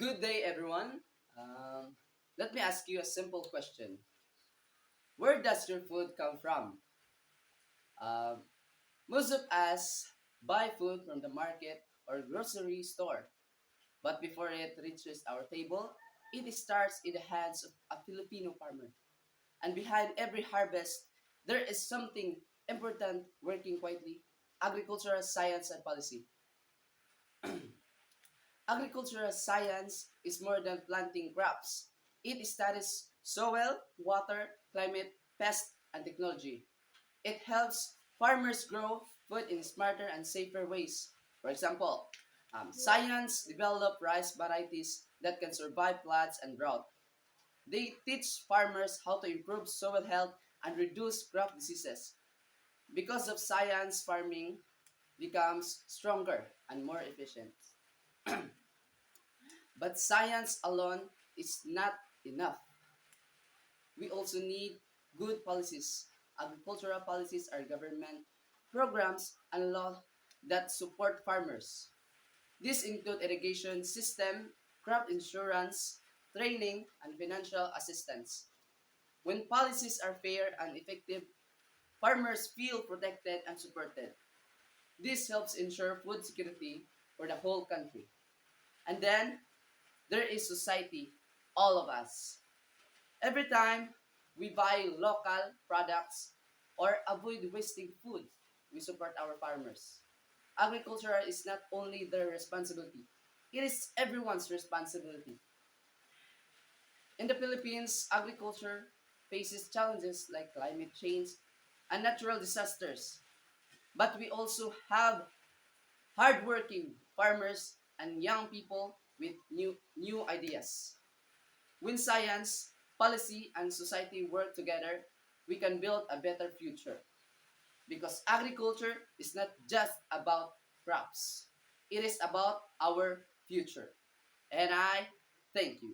Good day, everyone. Let me ask you a simple question. Where does your food come from? Um, Most of us buy food from the market or grocery store, but before it reaches our table, it starts in the hands of a Filipino farmer. And behind every harvest, there is something important working quietly: agricultural science and policy. Agricultural science is more than planting crops. It studies soil, water, climate, pests, and technology. It helps farmers grow food in smarter and safer ways. For example, science developed rice varieties that can survive floods and drought. They teach farmers how to improve soil health and reduce crop diseases. Because of science, farming becomes stronger and more efficient. But science alone is not enough. We also need good policies. Agricultural policies are government programs and laws that support farmers. These include irrigation system, crop insurance, training, and financial assistance. When policies are fair and effective, farmers feel protected and supported. This helps ensure food security for the whole country. And then there is society, all of us. Every time we buy local products or avoid wasting food, we support our farmers. Agriculture is not only their responsibility, it is everyone's responsibility. In the Philippines, agriculture faces challenges like climate change and natural disasters. But we also have hardworking farmers and young people with new ideas. When science, policy, and society work together, we can build a better future. Because agriculture is not just about crops, it is about our future. And I thank you.